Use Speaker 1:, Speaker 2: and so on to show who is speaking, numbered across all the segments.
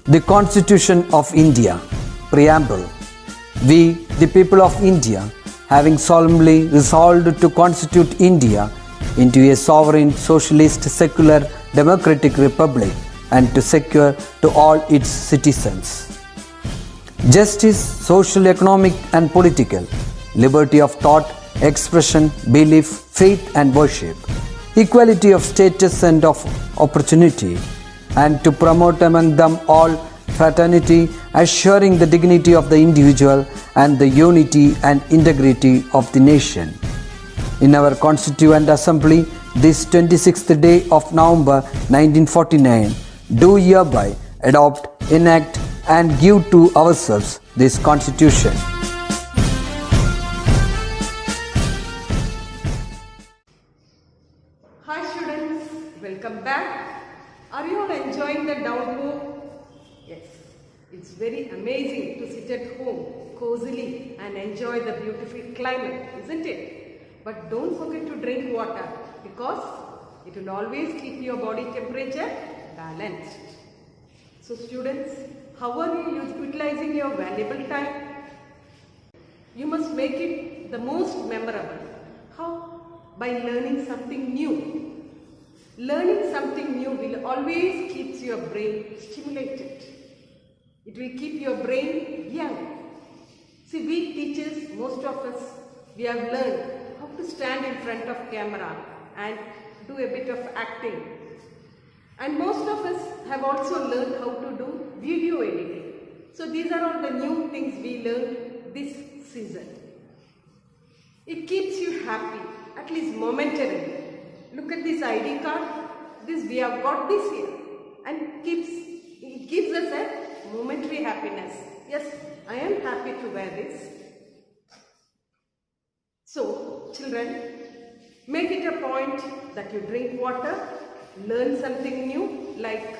Speaker 1: The Constitution of India, Preamble. We, the people of India, having solemnly resolved to constitute India into a sovereign, socialist, secular, democratic republic and to secure to all its citizens justice, social, economic and political, liberty of thought, expression, belief, faith and worship, equality of status and of opportunity, and to promote among them all fraternity, assuring the dignity of the individual and the unity and integrity of the nation. In our Constituent Assembly, this 26th day of November 1949, do hereby adopt, enact and give to ourselves this Constitution.
Speaker 2: Hi students, welcome back. Are you all enjoying the downpour? Yes, it's very amazing to sit at home cozily and enjoy the beautiful climate, isn't it? But don't forget to drink water because it will always keep your body temperature balanced. So students, how are you utilizing your valuable time? You must make it the most memorable. How? By learning something new. Learning something new will always keep your brain stimulated. It will keep your brain young. See, we teachers, most of us, we have learned how to stand in front of camera and do a bit of acting. And most of us have also learned how to do video editing. So these are all the new things we learned this season. It keeps you happy, at least momentarily. Look at this ID card. This we have got this here, and it gives us a momentary happiness. Yes, I am happy to wear this. So, children, make it a point that you drink water, learn something new like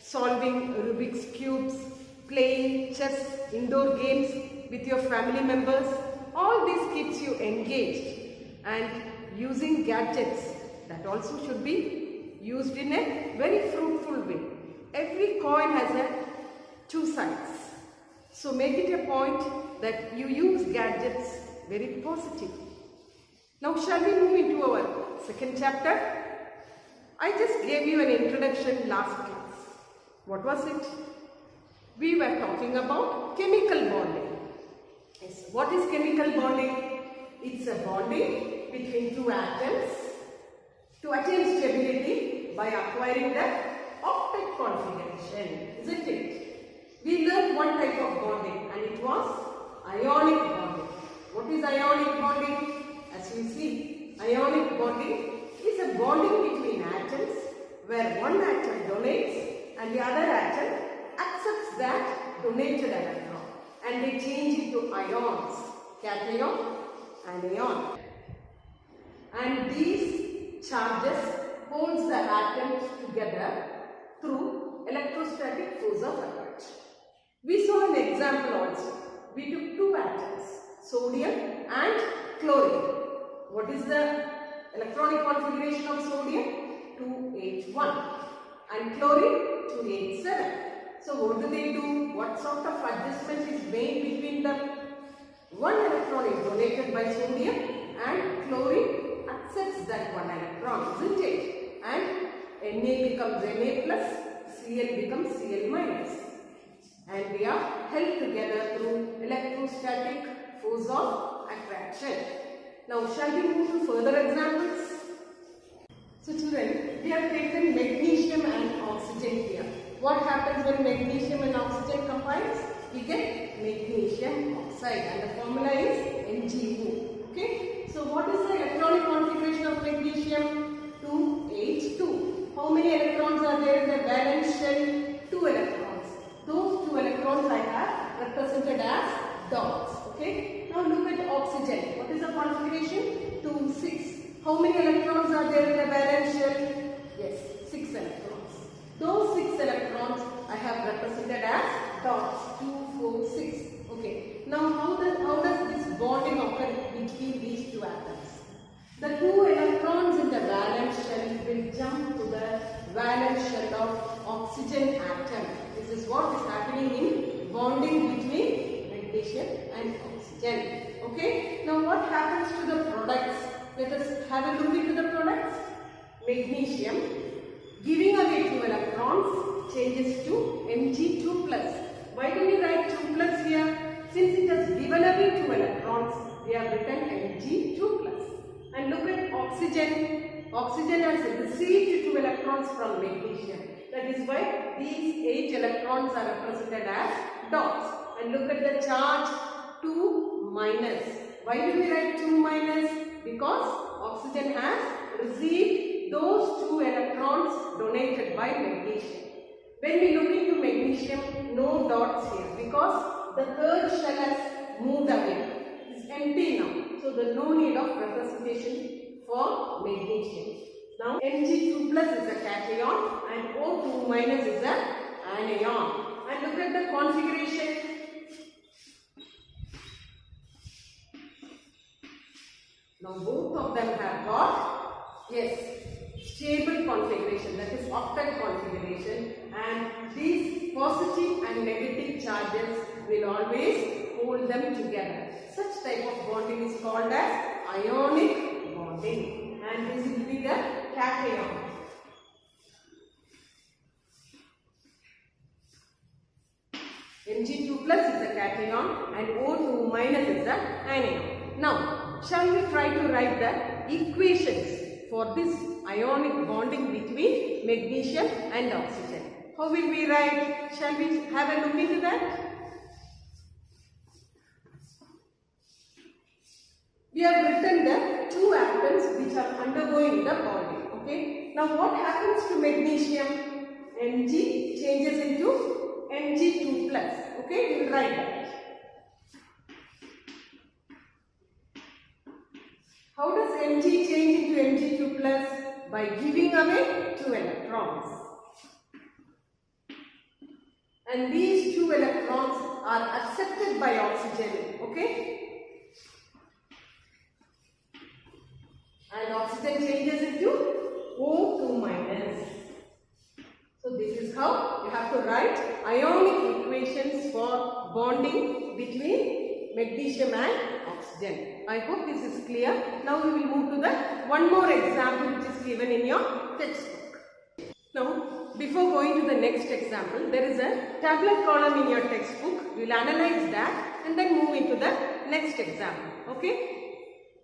Speaker 2: solving Rubik's cubes, playing chess, indoor games with your family members. All this keeps you engaged, and using gadgets, that also should be used in a very fruitful way. Every coin has two sides. So make it a point that you use gadgets very positively. Now shall we move into our second chapter? I just gave you an introduction last class. What was it? We were talking about chemical bonding. Yes. What is chemical bonding? It's a bonding between two atoms to attain stability by acquiring the octet configuration, isn't it? We learned one type of bonding and it was ionic bonding. What is ionic bonding? As you see, ionic bonding is a bonding between atoms where one atom donates and the other atom accepts that donated electron and they change into ions, cation and anion. And these charges holds the atoms together through electrostatic force of effect. We saw an example also. We took two atoms, sodium and chlorine. What is the electronic configuration of sodium? 281 and chlorine 287. So what do? What sort of adjustment is made between them? One electron is donated by sodium and chlorine accepts that one electron, isn't it? And Na becomes Na plus, Cl becomes Cl minus. And we are held together through electrostatic force of attraction. Now shall we move to further examples? So children, we have taken magnesium and oxygen here. What happens when magnesium and oxygen combines? We get magnesium oxide and the formula is MgO. Okay? So what is the electronic configuration of magnesium? 2H2. How many electrons are there in the valence shell? 2 electrons. Those 2 electrons I have represented as dots. Okay? Now look at oxygen. What is the configuration? 2, 6. How many electrons are there in the valence shell? Yes, 6 electrons. Those 6 electrons I have represented as dots. 2, 4, 6. Okay. Now how does this bonding occur between these two atoms? The 2 electrons in the valence shell will jump to the valence shell of oxygen atom. This is what is happening in bonding between magnesium and oxygen. Okay. Now what happens to the products? Let us have a look into the products. Magnesium giving away 2 electrons changes to Mg2 plus. Why do we write 2 plus here? Since it has given away 2 electrons, we have written Mg2 plus. And look at oxygen. Oxygen has received 2 electrons from magnesium. That is why these 8 electrons are represented as dots. And look at the charge 2 minus. Why do we write 2 minus? Because oxygen has received those 2 electrons donated by magnesium. When we look into magnesium, no dots here because the third shell has moved away. It is empty now. So there is no need of representation for magnesium. Now Mg2 plus is a cation and O2 minus is an anion. And look at the configuration. Now both of them have got, yes, stable configuration, that is octet configuration, and these positive and negative charges will always hold them together. Such type of bonding is called as ionic bonding, and this will be the cation. Mg2 plus is the cation and O2 minus is the anion. Now, shall we try to write the equations for this ionic bonding between magnesium and oxygen? How will we write? Shall we have a look into that? We have written the 2 atoms which are undergoing the bonding. Okay. Now what happens to magnesium? Mg changes into Mg2 plus. Okay, we will write that. How does Mg change into Mg2 plus? By giving away 2 electrons. And these 2 electrons are accepted by oxygen. Okay. And oxygen changes into O2 minus. So this is how you have to write ionic equations for bonding between magnesium and oxygen. I hope this is clear. Now we will move to the one more example which is given in your textbook. Now before going to the next example, there is a tablet column in your textbook. We will analyze that and then move into the next example. Okay?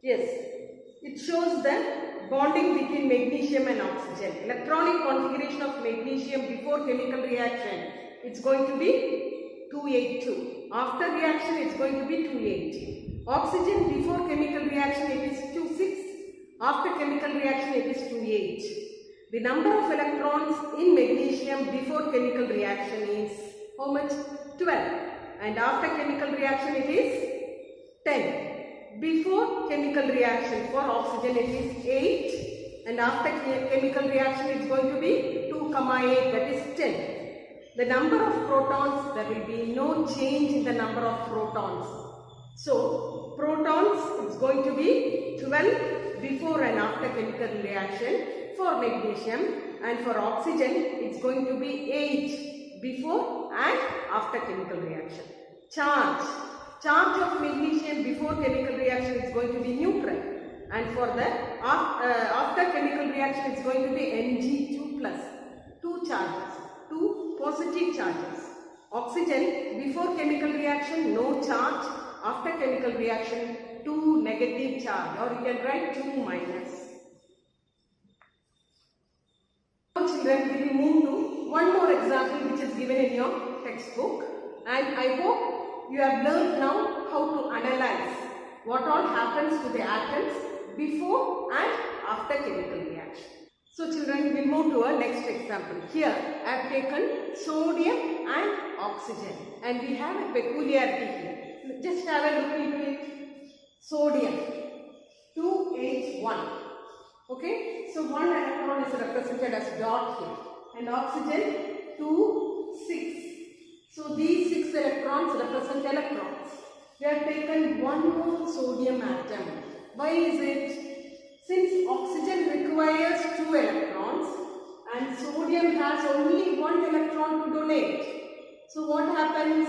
Speaker 2: Yes. It shows the bonding between magnesium and oxygen. Electronic configuration of magnesium before chemical reaction, it's going to be 282. After reaction, it's going to be 280. Oxygen before chemical reaction, it is 26. After chemical reaction, it is 28. The number of electrons in magnesium before chemical reaction is how much? 12. And after chemical reaction, it is 10. Before chemical reaction for oxygen it is 8 and after chemical reaction it is going to be 2, 8, that is 10. The number of protons, there will be no change in the number of protons. So protons is going to be 12 before and after chemical reaction for magnesium, and for oxygen it is going to be 8 before and after chemical reaction. Charge of magnesium before chemical reaction is going to be neutral, and for the after chemical reaction it is going to be Mg2 plus. 2 charges, 2 positive charges. Oxygen before chemical reaction no charge, after chemical reaction 2 negative charge, or you can write 2 minus. Now children, we will move to one more example which is given in your textbook, and I hope you have learned now how to analyze what all happens to the atoms before and after chemical reaction. So children, we will move to our next example. Here I have taken sodium and oxygen, and we have a peculiarity here. Just have a look into it. Sodium 2H1. Okay, so 1 electron is represented as dot here, and oxygen 2, 6. So these 6 electrons represent electrons. We have taken one more sodium atom. Why is it? Since oxygen requires 2 electrons and sodium has only 1 electron to donate, So what happens?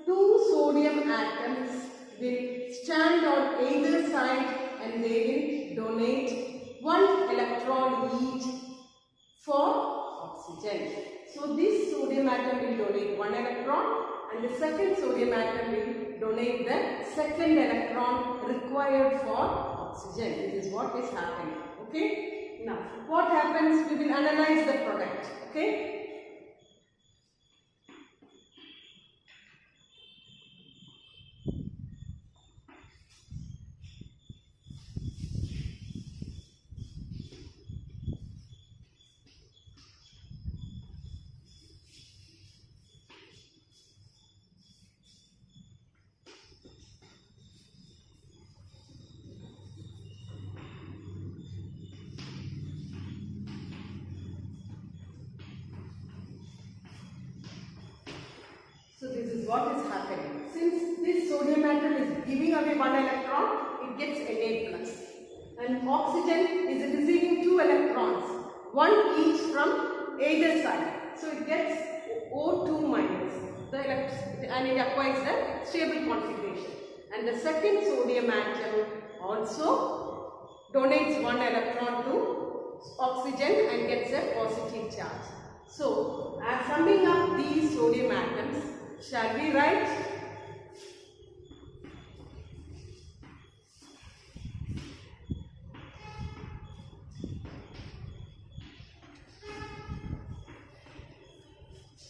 Speaker 2: Two sodium atoms will stand on either side and they will donate one electron each for oxygen. So this sodium atom will donate one electron and the second sodium atom will donate the second electron required for oxygen. This is what is happening. Okay. Now what happens? We will analyze the product. Okay. So this is what is happening. Since this sodium atom is giving away one electron, it gets Na+. And oxygen is receiving two electrons, one each from either side. So it gets O2 minus, and it acquires the stable configuration. And the second sodium atom also donates one electron to oxygen and gets a positive charge. So, as summing up these sodium atoms, shall we write?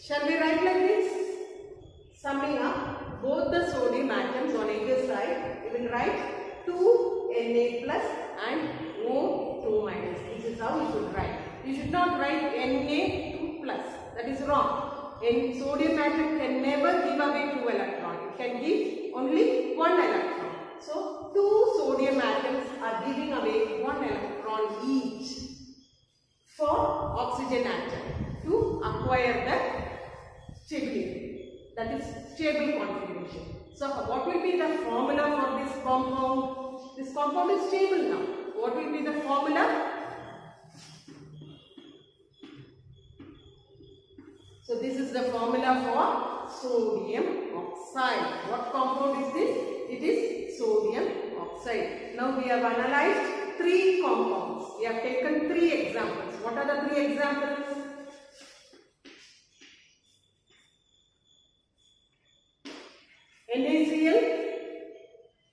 Speaker 2: Shall we write like this? Summing up both the sodium atoms on either side, we will write 2Na plus and O2 minus. This is how you should write. You should not write Na2 plus. That is wrong. And sodium atom can never give away two electrons. It can give only one electron. So, two sodium atoms are giving away one electron each for oxygen atom to acquire the stability. That is stable configuration. So, what will be the formula for this compound? This compound is stable now. What will be the formula? So this is the formula for sodium oxide. What compound is this? It is sodium oxide. Now we have analyzed three compounds. We have taken three examples. What are the three examples? NaCl,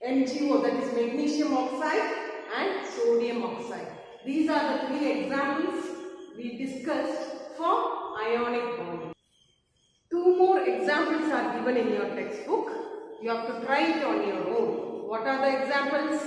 Speaker 2: MgO, that is magnesium oxide, and sodium oxide. These are the three examples we discussed for ionic bonding. Two more examples are given in your textbook. You have to try it on your own. What are the examples?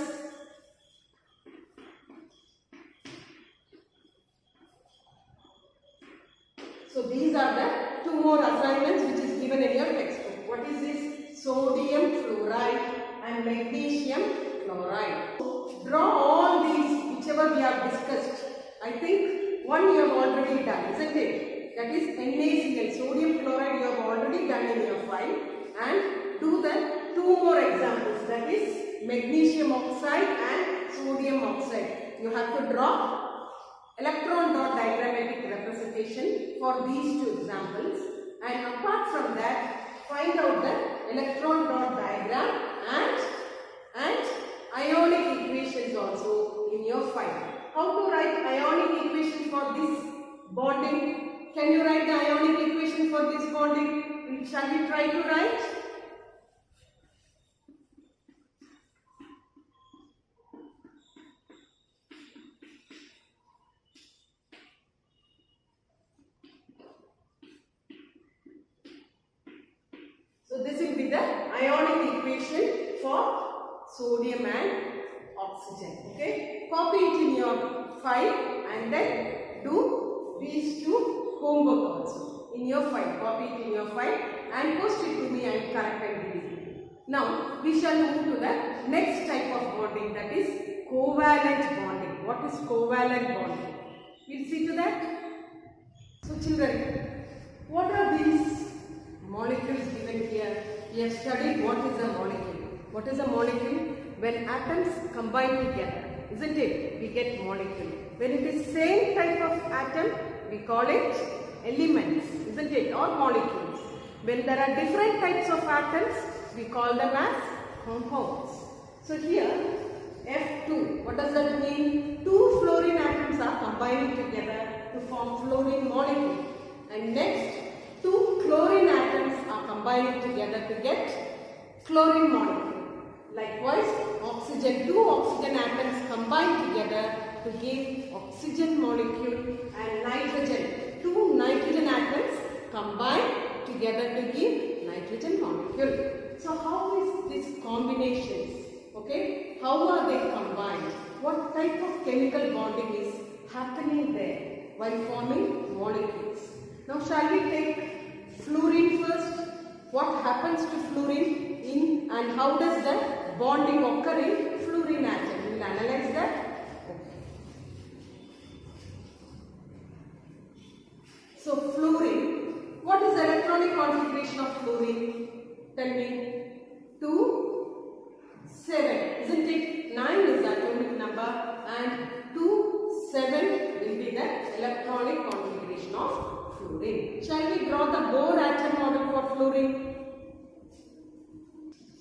Speaker 2: So these are the two more assignments which is given in your textbook. What is this? Sodium fluoride and magnesium chloride. So draw all these whichever we have discussed. I think one you have already done, isn't it? That is NaCl, sodium chloride you have already done in your file, and do the two more examples, that is magnesium oxide and sodium oxide. You have to draw electron dot diagrammatic representation for these two examples, and apart from that find out the electron dot diagram and ionic equations also in your file. How to write ionic equation for this bonding? Can you write the ionic equation for this bonding? Shall we try to write? So this will be the ionic equation for sodium and oxygen. Okay? Copy it in your file and then do these two homework also in your file. Copy it in your file and post it to me and correct and give it to you. Now we shall move to the next type of bonding, that is covalent bonding. What is covalent bonding? We'll see to that. So children, what are these molecules given here? We have studied what is a molecule. What is a molecule? When atoms combine together, isn't it? We get molecule. When it is same type of atom, we call it elements, isn't it? Or molecules. When there are different types of atoms, we call them as compounds. So here, F2, what does that mean? Two fluorine atoms are combining together to form fluorine molecule. And next, two chlorine atoms are combining together to get chlorine molecule. Likewise, two oxygen atoms combine together to give oxygen molecule, and nitrogen, two nitrogen atoms combine together to give nitrogen molecule. So how is this combinations? Okay, how are they combined? What type of chemical bonding is happening there while forming molecules? Now shall we take fluorine first? What happens to fluorine in and how does the bonding occur in fluorine atom? We will analyze that. So fluorine, what is the electronic configuration of fluorine? Tell me. 2, 7, isn't it? 9 is the atomic number and 2, 7 will be the electronic configuration of fluorine. Shall we draw the Bohr atom model for fluorine?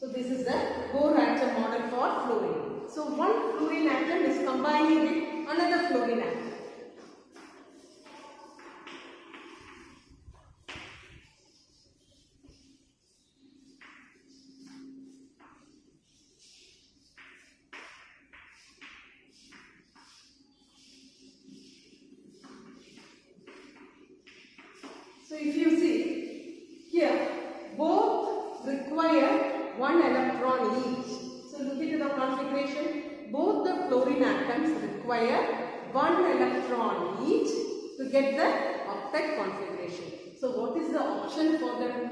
Speaker 2: So this is the Bohr atom model for fluorine. So one fluorine atom is combining with another fluorine atom. So if you see here, both require one electron each. So look into the configuration. Both the fluorine atoms require one electron each to get the octet configuration. So what is the option for them?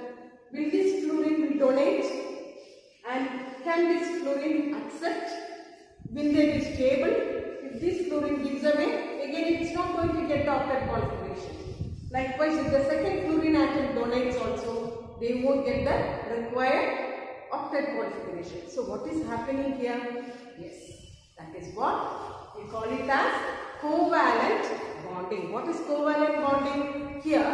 Speaker 2: Will this fluorine donate? And can this fluorine accept? Will they be stable? If this fluorine gives away, again it is not going to get the octet configuration. Likewise, if the second fluorine atom donates also, they won't get the required octet configuration. So what is happening here? Yes, that is what we call it as covalent bonding. What is covalent bonding? Here,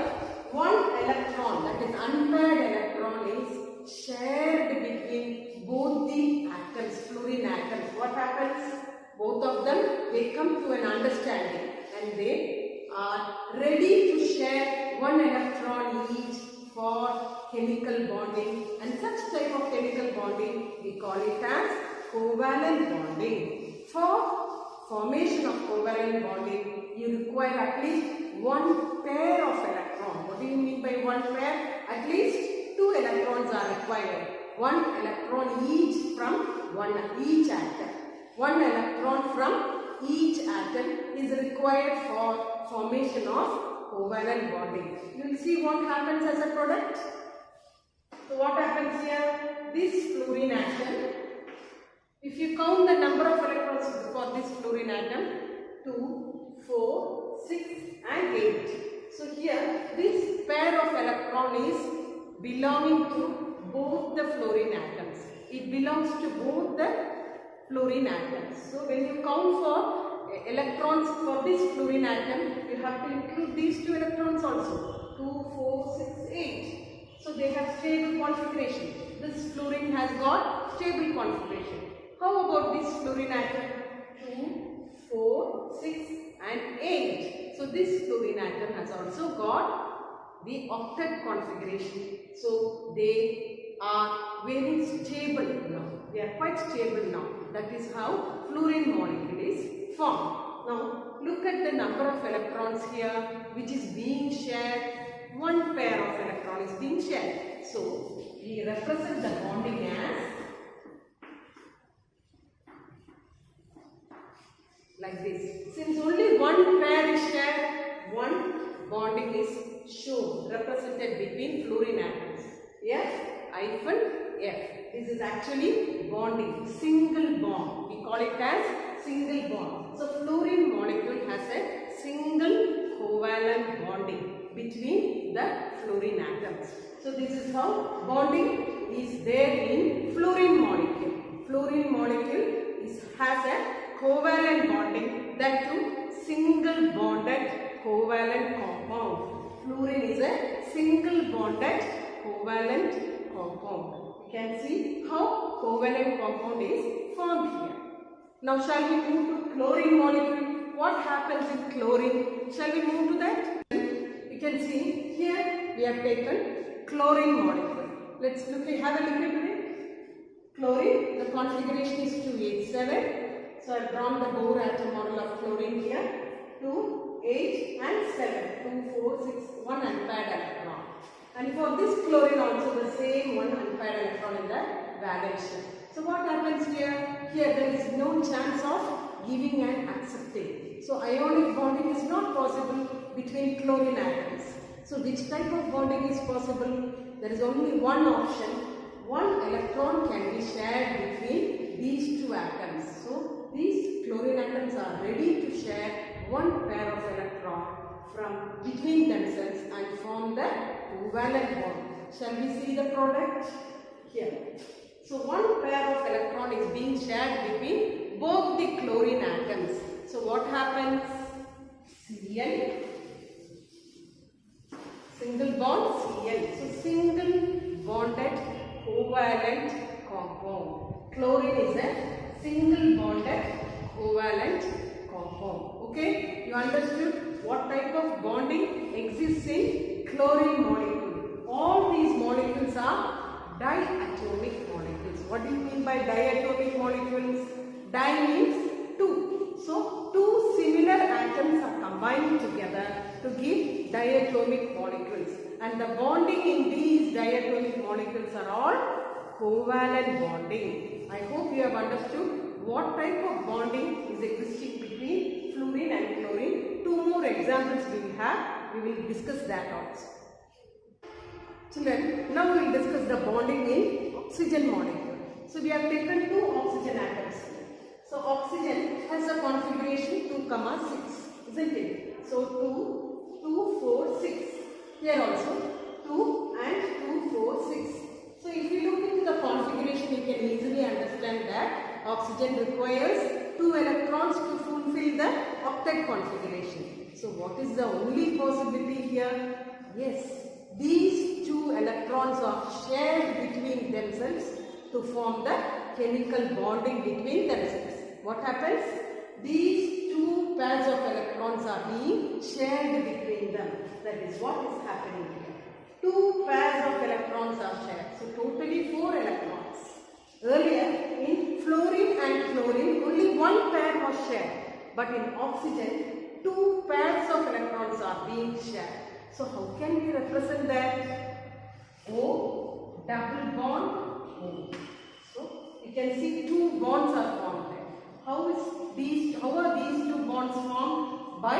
Speaker 2: one electron, that is unpaired electron, is shared between both the atoms, fluorine atoms. What happens? Both of them, they come to an understanding and they are ready to share one electron each for chemical bonding, and such type of chemical bonding we call it as covalent bonding. For formation of covalent bonding, you require at least one pair of electrons. What do you mean by one pair? At least two electrons are required. One electron each from each atom. One electron from each atom is required for formation of covalent bonding. You will see what happens as a product. So what happens here? This fluorine atom, if you count the number of electrons for this fluorine atom, 2, 4, 6 and 8. So here this pair of electron is belonging to both the fluorine atoms. It belongs to both the fluorine atoms. So when you count for electrons for this fluorine atom, you have to include these two electrons also. 2, 4, 6, 8. So they have stable configuration. This fluorine has got stable configuration. How about this fluorine atom? 2, 4, 6 and 8. So this fluorine atom has also got the octet configuration. So they are very stable now. They are quite stable now. That is how fluorine molecule is formed. Now look at the number of electrons here which is being shared. One pair of electrons is being shared. So we represent the bonding as like this. Since only one pair is shared, one bonding is shown, represented between fluorine atoms. F-F. This is actually bonding, single bond. We call it as single bond. So fluorine molecule has a single covalent bonding between the fluorine atoms. So this is how bonding is there in fluorine molecule. Fluorine molecule has a covalent bonding, that too single bonded covalent compound. Fluorine is a single bonded covalent compound. You can see how covalent compound is formed here. Now shall we move to chlorine molecule? What happens with chlorine? Shall we move to that? You can see here we have taken chlorine molecule. Let's have a look at it. Chlorine, the configuration is 287. So I have drawn the Bohr atom model of chlorine here. 2, 8 and 7. 2, 4, 6, 1 unpaired electron. And for this chlorine also the same 1 unpaired electron in the valence shell. So what happens here? Here there is no chance of giving and accepting. So ionic bonding is not possible between chlorine atoms. So which type of bonding is possible? There is only one option. One electron can be shared between these two atoms. So these chlorine atoms are ready to share one pair of electron from between themselves and form the covalent bond. Shall we see the product? Here. So one pair of electron is being shared between both the chlorine atoms. So what happens? Cl, single bond Cl. So single bonded covalent compound. Chlorine is a single bonded covalent compound. Okay, you understood what type of bonding exists in chlorine molecule. All these molecules are diatomic molecules. What do you mean by diatomic molecules? Di means two. So two similar atoms are combined together to give diatomic molecules. And the bonding in these diatomic molecules are all covalent bonding. I hope you have understood what type of bonding is existing between fluorine and chlorine. Two more examples we will have. We will discuss that also. Children, now we will discuss the bonding in oxygen molecule. So we have taken two oxygen atoms. So oxygen has a configuration 2,6, isn't it? So 2, 2, 4, 6. Here also 2 and 2, 4, 6. So if you look into the configuration, you can easily understand that oxygen requires 2 electrons to fulfill the octet configuration. So what is the only possibility here? Yes, these 2 electrons are shared between themselves to form the chemical bonding between themselves. What happens? These 2 pairs of electrons are being shared between them. That is what is happening here. 2 pairs of electrons are shared. So totally 4 electrons. Earlier in fluorine and chlorine only 1 pair was shared. But in oxygen 2 pairs of electrons are being shared. So how can we represent that? O double bond O. So you can see 2 bonds are formed there. How are these 2 bonds formed? By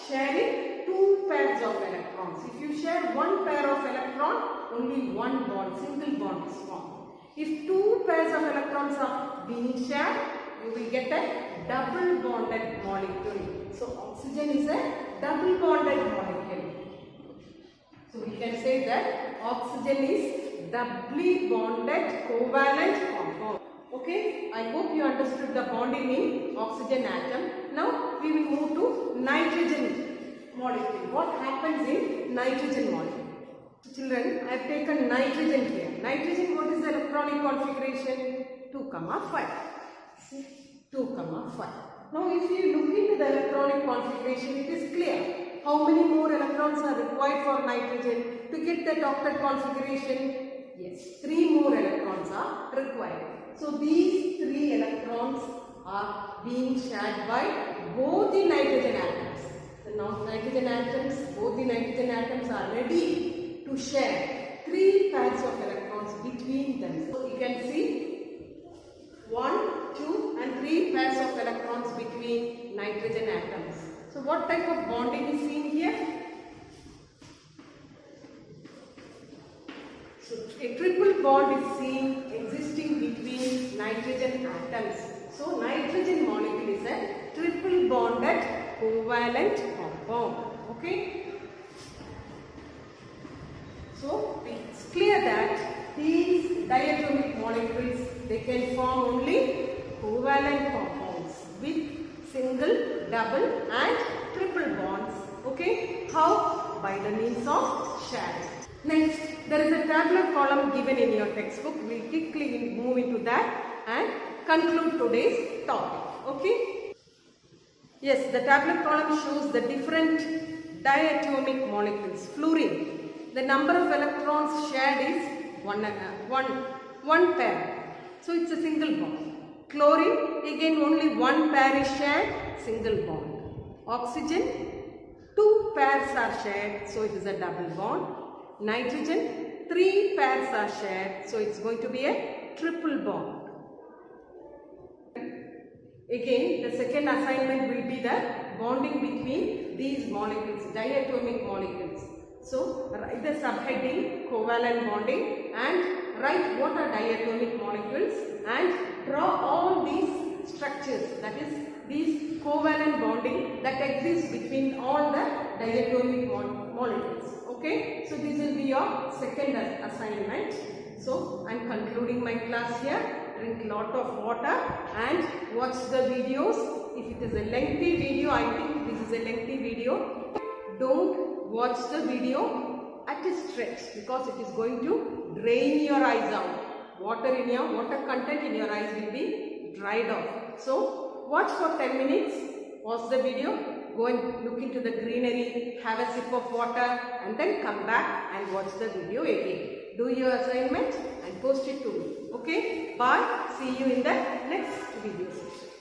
Speaker 2: sharing 2 pairs of electrons. If you share 1 pair of electron, only 1 bond, single bond is formed. If 2 pairs of electrons are being shared, you will get a double bonded molecule. So oxygen is a double bonded molecule. So we can say that oxygen is doubly bonded covalent compound. Okay, I hope you understood the bonding in oxygen atom. Now we will move to nitrogen molecule. What happens in nitrogen molecule? Children, I have taken nitrogen here. Nitrogen, what is the electronic configuration? 2,5. See, 2,5. Now if you look into the electronic configuration, it is clear. How many more electrons are required for nitrogen to get that octet configuration? Yes, 3 more electrons are required. So these 3 electrons are being shared by both the nitrogen atoms. So now nitrogen atoms, both the nitrogen atoms are ready to share 3 pairs of electrons between them. So you can see 1, 2 and 3 pairs of electrons between nitrogen atoms. So what type of bonding is seen here? So a triple bond is seen existing between nitrogen atoms. So nitrogen molecule is a triple bonded covalent compound. Okay. So it's clear that these diatomic molecules, they can form only covalent compounds with single, double and triple bonds. Okay. How? By the means of sharing. Next, there is a tabular column given in your textbook. We'll quickly move into that and conclude today's topic. Okay? Yes, the tabular column shows the different diatomic molecules. Fluorine, the number of electrons shared is one pair. So it's a single bond. Chlorine, again only one pair is shared, single bond. Oxygen, two pairs are shared, so it is a double bond. Nitrogen, three pairs are shared, so it's going to be a triple bond. Again, the second assignment will be the bonding between these molecules, diatomic molecules. So, write the subheading covalent bonding and write what are diatomic molecules and draw all these structures, that is these covalent bonding that exists between all the diatomic molecules. Okay, so this will be your second assignment. So, I am concluding my class here. Drink lot of water and watch the videos. If it is a lengthy video, I think this is a lengthy video. Don't watch the video at a stretch because it is going to drain your eyes out. Water content in your eyes will be dried off. So watch for 10 minutes, watch the video, go and look into the greenery, have a sip of water and then come back and watch the video again. Do your assignment and post it to me. Okay? Bye. See you in the next video session.